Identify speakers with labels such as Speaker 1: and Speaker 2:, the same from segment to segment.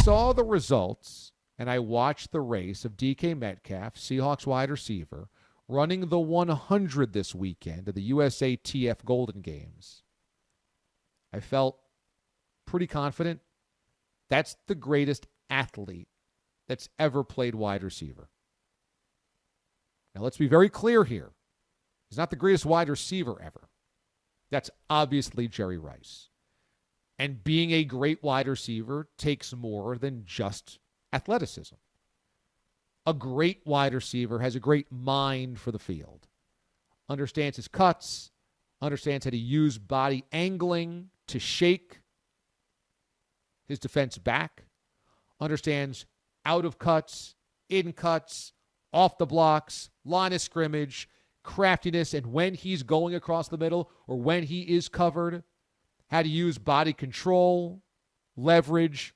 Speaker 1: saw the results and I watched the race of DK Metcalf, Seahawks wide receiver, running the 100 this weekend at the USATF Golden Games, I felt pretty confident that's the greatest athlete that's ever played wide receiver. Now, let's be very clear here. He's not the greatest wide receiver ever. That's obviously Jerry Rice. And being a great wide receiver takes more than just athleticism. A great wide receiver has a great mind for the field, understands his cuts, understands how to use body angling to shake his defense back, understands out of cuts, in cuts, off the blocks, line of scrimmage, craftiness, and when he's going across the middle or when he is covered, how to use body control, leverage,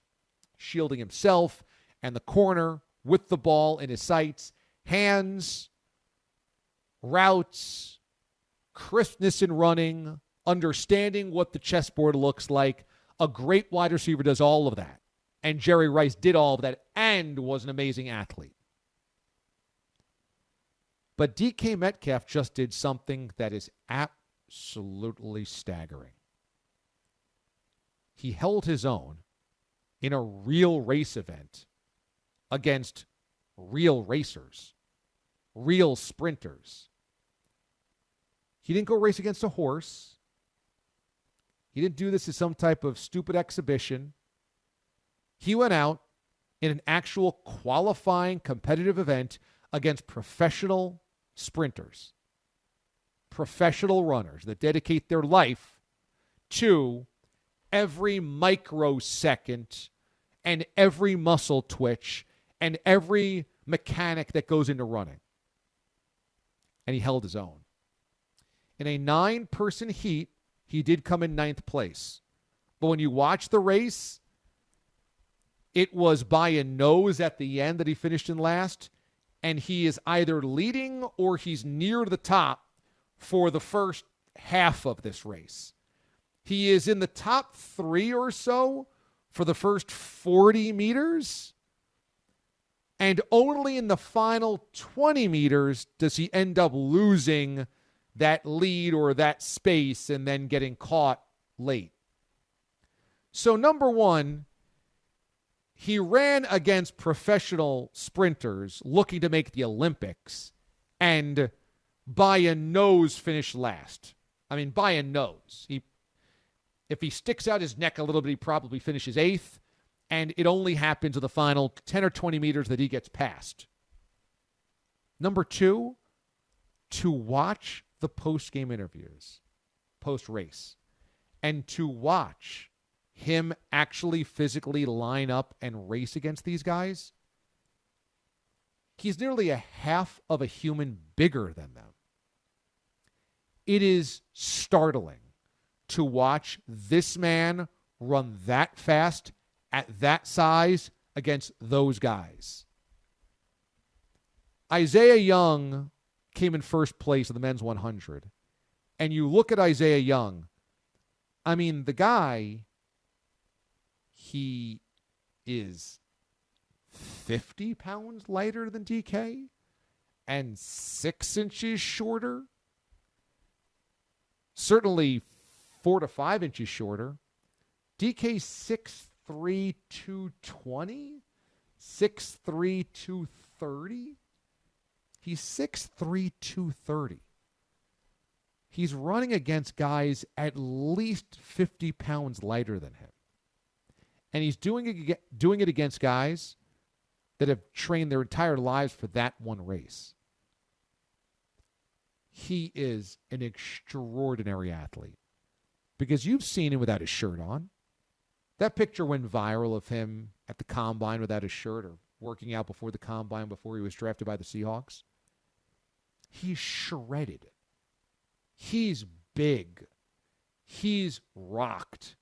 Speaker 1: shielding himself and the corner with the ball in his sights, hands, routes, crispness in running, understanding what the chessboard looks like. A great wide receiver does all of that. And Jerry Rice did all of that and was an amazing athlete. But DK Metcalf just did something that is absolutely staggering. He held his own in a real race event against real racers, real sprinters. He didn't go race against a horse. He didn't do this as some type of stupid exhibition. He went out in an actual qualifying competitive event against professional sprinters, professional runners that dedicate their life to every microsecond and every muscle twitch and every mechanic that goes into running. And he held his own. In a 9-person heat, he did come in 9th place. But when you watch the race, it was by a nose at the end that he finished in last. And he is either leading or he's near the top for the first half of this race. He is in the top 3 or so for the first 40 meters. And only in the final 20 meters does he end up losing that lead or that space and then getting caught late. So number one, he ran against professional sprinters looking to make the Olympics and by a nose finished last. I mean, by a nose. If he sticks out his neck a little bit, he probably finishes 8th, and it only happens in the final 10 or 20 meters that he gets past. Number two, to watch the post-game interviews, post-race, and to watch him actually physically line up and race against these guys, he's nearly a half of a human bigger than them. It is startling to watch this man run that fast at that size against those guys. Isaiah Young came in first place in the men's 100. And you look at Isaiah Young, I mean, the guy, he is 50 pounds lighter than DK and 6 inches shorter. Certainly 4 to 5 inches shorter. DK 6'3", 220? 6'3", 230? He's 6'3", 230. He's running against guys at least 50 pounds lighter than him. And he's doing it against guys that have trained their entire lives for that one race. He is an extraordinary athlete. Because you've seen him without his shirt on. That picture went viral of him at the combine without his shirt or working out before the combine before he was drafted by the Seahawks. He's shredded. He's big. He's rocked.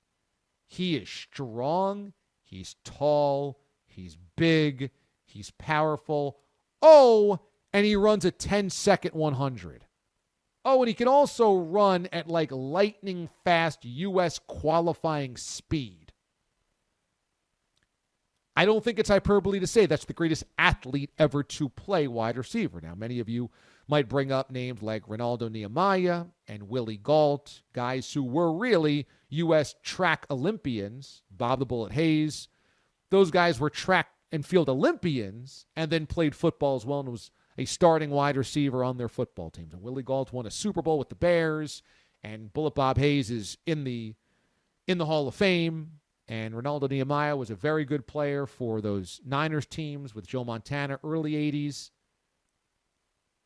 Speaker 1: He is strong. He's tall. He's big. He's powerful. Oh, and he runs a 10-second 100. Oh, and he can also run at like lightning fast U.S. qualifying speed. I don't think it's hyperbole to say that's the greatest athlete ever to play wide receiver. Now, many of you might bring up names like Ronaldo Nehemiah and Willie Gault, guys who were really U.S. track Olympians, Bob the Bullet Hayes. Those guys were track and field Olympians and then played football as well and was a starting wide receiver on their football teams. And Willie Gault won a Super Bowl with the Bears, and Bullet Bob Hayes is in the Hall of Fame. And Ronaldo Nehemiah was a very good player for those Niners teams with Joe Montana, early 80s.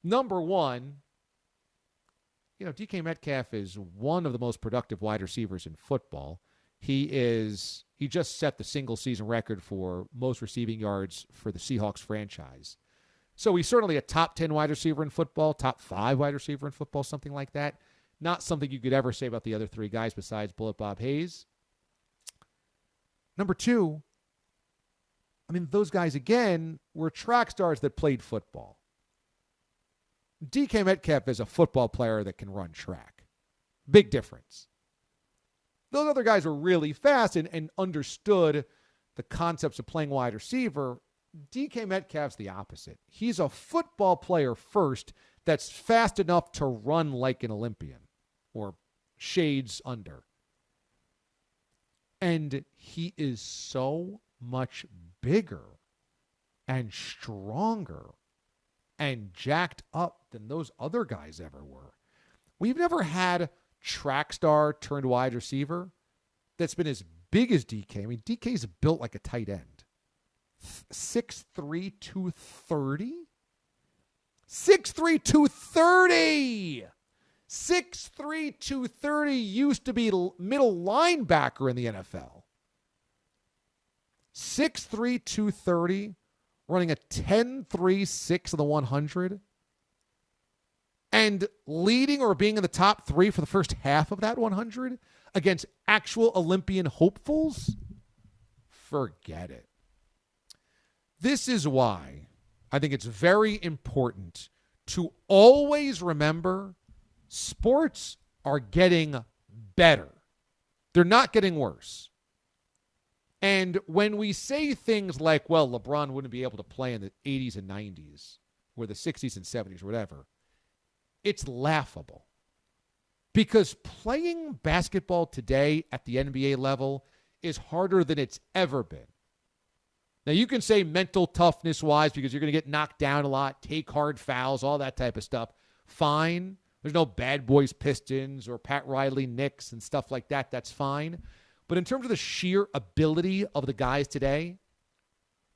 Speaker 1: Number one, DK Metcalf is one of the most productive wide receivers in football. He just set the single season record for most receiving yards for the Seahawks franchise. So he's certainly a top 10 wide receiver in football, top 5 wide receiver in football, something like that. Not something you could ever say about the other 3 guys besides Bullet Bob Hayes. Number 2, those guys, again, were track stars that played football. DK Metcalf is a football player that can run track. Big difference. Those other guys were really fast and understood the concepts of playing wide receiver. DK Metcalf's the opposite. He's a football player first that's fast enough to run like an Olympian or shades under. And he is so much bigger and stronger and jacked up than those other guys ever were. We've never had track star turned wide receiver that's been as big as DK. DK's built like a tight end. 6'3", 230? 6'3", 230! 6'3", 230 used to be middle linebacker in the NFL. 6'3", 230, running a 10.36 of the 100, and leading or being in the top 3 for the first half of that 100 against actual Olympian hopefuls? Forget it. This is why I think it's very important to always remember sports are getting better. They're not getting worse. And when we say things like, well, LeBron wouldn't be able to play in the 80s and 90s or the 60s and 70s or whatever, it's laughable. Because playing basketball today at the NBA level is harder than it's ever been. Now, you can say mental toughness-wise because you're going to get knocked down a lot, take hard fouls, all that type of stuff. Fine. There's no Bad Boys Pistons or Pat Riley Knicks and stuff like that. That's fine. But in terms of the sheer ability of the guys today,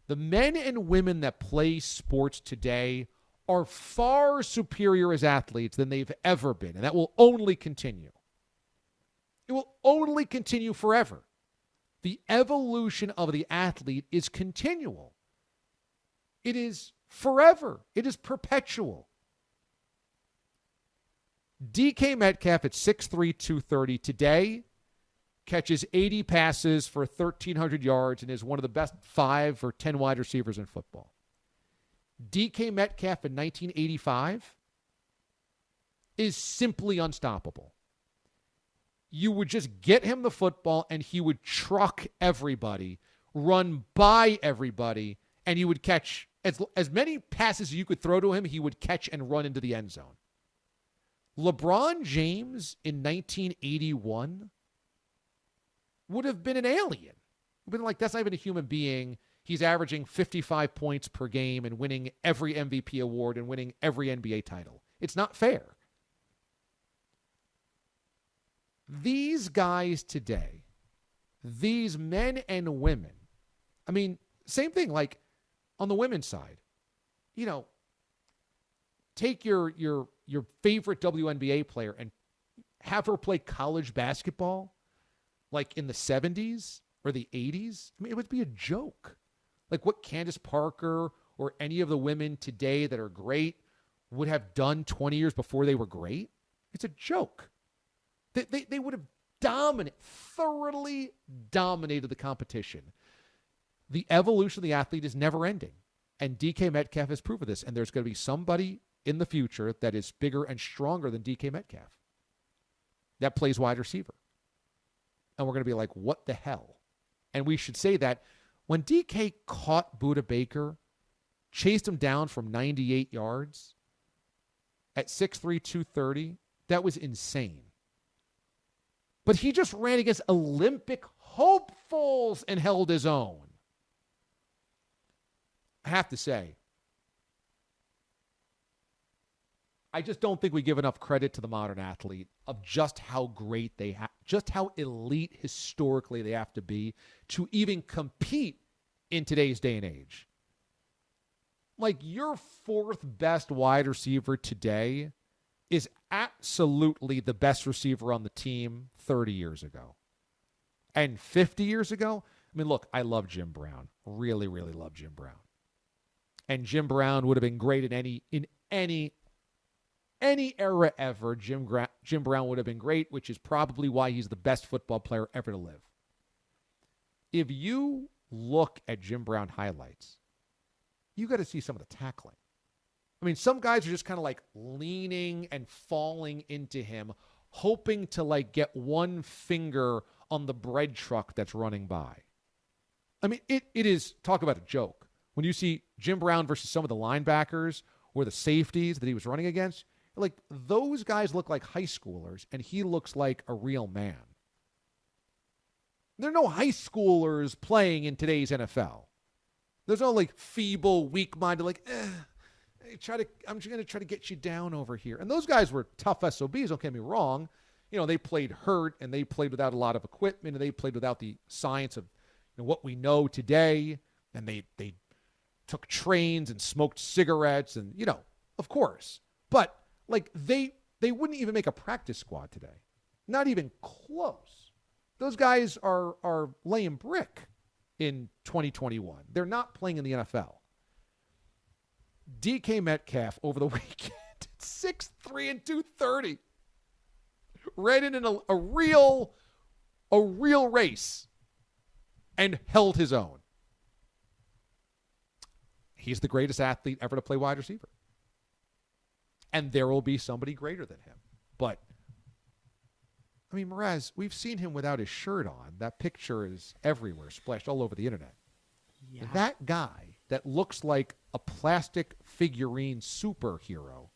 Speaker 1: the men and women that play sports today are far superior as athletes than they've ever been. And that will only continue. It will only continue forever. The evolution of the athlete is continual. It is forever. It is perpetual. DK Metcalf at 6'3", 230 today catches 80 passes for 1,300 yards and is one of the best 5 or 10 wide receivers in football. DK Metcalf in 1985 is simply unstoppable. You would just get him the football and he would truck everybody, run by everybody, and he would catch as many passes as you could throw to him, he would catch and run into the end zone. LeBron James in 1981 would have been an alien. Been like, that's not even a human being. He's averaging 55 points per game and winning every MVP award and winning every NBA title. It's not fair. These guys today, these men and women, same thing, like on the women's side, take your favorite WNBA player and have her play college basketball like in the 70s or the 80s. It would be a joke. Like what Candace Parker or any of the women today that are great would have done 20 years before they were great. It's a joke. They would have thoroughly dominated the competition. The evolution of the athlete is never ending. And DK Metcalf has proven this. And there's going to be somebody in the future that is bigger and stronger than DK Metcalf that plays wide receiver. And we're going to be like, what the hell? And we should say that When DK caught Budda Baker, chased him down from 98 yards at 6'3", 230, that was insane. But he just ran against Olympic hopefuls and held his own. I have to say, I just don't think we give enough credit to the modern athlete of just how great they have, just how elite historically they have to be to even compete in today's day and age. Like, your fourth best wide receiver today is absolutely the best receiver on the team 30 years ago. And 50 years ago, I mean, look, I love Jim Brown. Really, really love Jim Brown. And Jim Brown would have been great in any era ever. Jim Brown would have been great, which is probably why he's the best football player ever to live. If you look at Jim Brown highlights, you got to see some of the tackling. I mean, some guys are just kind of like leaning and falling into him, hoping to like get one finger on the bread truck that's running by. I mean, it is, talk about a joke. When you see Jim Brown versus some of the linebackers or the safeties that he was running against, like, those guys look like high schoolers, and he looks like a real man. There are no high schoolers playing in today's NFL. There's no, like, feeble, weak-minded, like, I'm just going to try to get you down over here. And those guys were tough SOBs, don't get me wrong. You know, they played hurt, and they played without a lot of equipment, and they played without the science of, you know, what we know today. And they took trains and smoked cigarettes, and, you know, of course. But like, they wouldn't even make a practice squad today. Not even close. Those guys are laying brick in 2021. They're not playing in the NFL. DK Metcalf over the weekend, 6'3" and 230. Ran in a real race and held his own. He's the greatest athlete ever to play wide receiver. And there will be somebody greater than him. But, I mean, Mraz, we've seen him without his shirt on. That picture is everywhere, splashed all over the internet. Yeah. That guy that looks like a plastic figurine superhero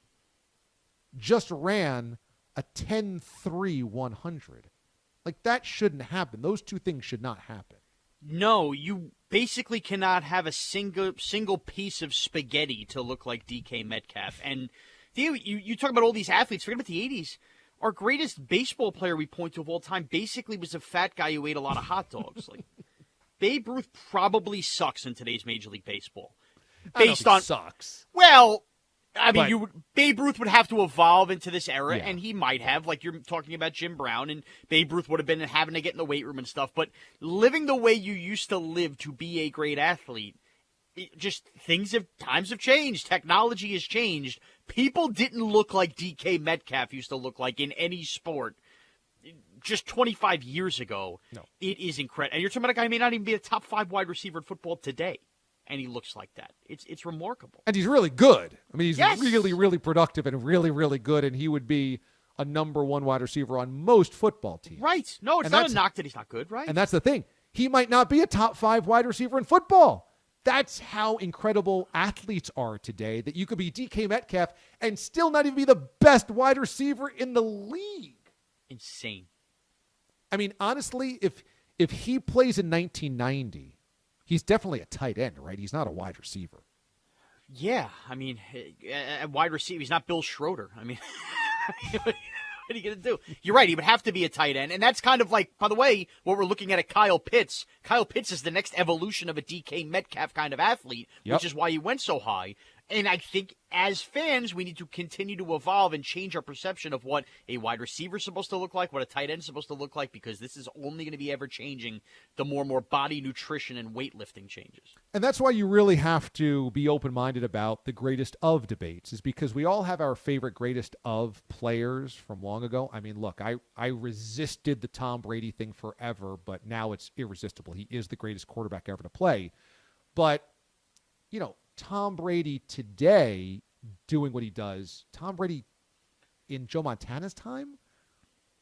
Speaker 1: just ran a 10.3 100. Like, that shouldn't happen. Those two things should not happen.
Speaker 2: No, you basically cannot have a single piece of spaghetti to look like DK Metcalf. And you talk about all these athletes. Forget about the 80s. Our greatest baseball player we point to of all time basically was a fat guy who ate a lot of hot dogs. Like, Babe Ruth probably sucks in today's Major League Baseball.
Speaker 1: Based on sucks.
Speaker 2: Well, I mean, Babe Ruth would have to evolve into this era, and he might have, like you're talking about Jim Brown, and Babe Ruth would have been having to get in the weight room and stuff. But living the way you used to live to be a great athlete, times have changed. Technology has changed. People didn't look like DK Metcalf used to look like in any sport just 25 years ago. No. It is incredible. And you're talking about a guy who may not even be a top 5 wide receiver in football today. And he looks like that. It's remarkable.
Speaker 1: And he's really good. I mean, he's really, really productive and really, really good. And he would be a number 1 wide receiver on most football teams.
Speaker 2: Right. No, it's not a knock that he's not good, right?
Speaker 1: And that's the thing. He might not be a top 5 wide receiver in football. That's how incredible athletes are today, that you could be DK Metcalf and still not even be the best wide receiver in the league.
Speaker 2: Insane.
Speaker 1: I mean, honestly, if he plays in 1990, he's definitely a tight end, right? He's not a wide receiver.
Speaker 2: Yeah, I mean, a wide receiver. He's not Bill Schroeder. I mean, what are you going to do? You're right. He would have to be a tight end. And that's kind of like, by the way, what we're looking at Kyle Pitts. Kyle Pitts is the next evolution of a DK Metcalf kind of athlete, which is why he went so high. And I think as fans, we need to continue to evolve and change our perception of what a wide receiver is supposed to look like, what a tight end is supposed to look like, because this is only going to be ever changing the more and more body nutrition and weightlifting changes. And that's why you really have to be open-minded about the greatest of debates, is because we all have our favorite greatest of players from long ago. I mean, look, I resisted the Tom Brady thing forever, but now it's irresistible. He is the greatest quarterback ever to play. But, you know, Tom Brady today doing what he does, Tom Brady in Joe Montana's time,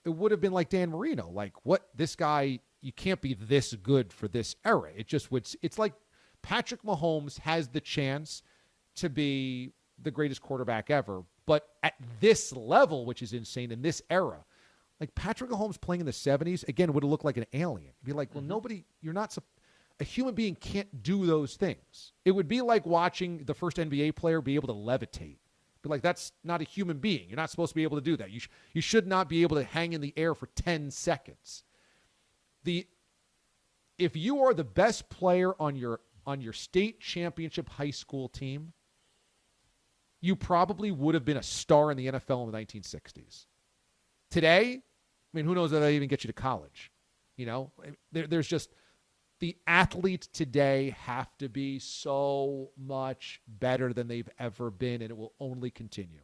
Speaker 2: it would have been like Dan Marino. Like, what, this guy
Speaker 1: you can't be this good for this era. It just would. It's like Patrick Mahomes has the chance to be the greatest quarterback ever, but at this level, which is insane in this era, like Patrick Mahomes playing in the 70s, again, would have looked like an alien. You'd be like, well, a human being can't do those things. It would be like watching the first NBA player be able to levitate. Be like, that's not a human being. You're not supposed to be able to do that. You should not be able to hang in the air for 10 seconds. If you are the best player on your state championship high school team, you probably would have been a star in the NFL in the 1960s. Today, I mean, who knows if they even get you to college? There's just the athletes today have to be so much better than they've ever been, and it will only continue.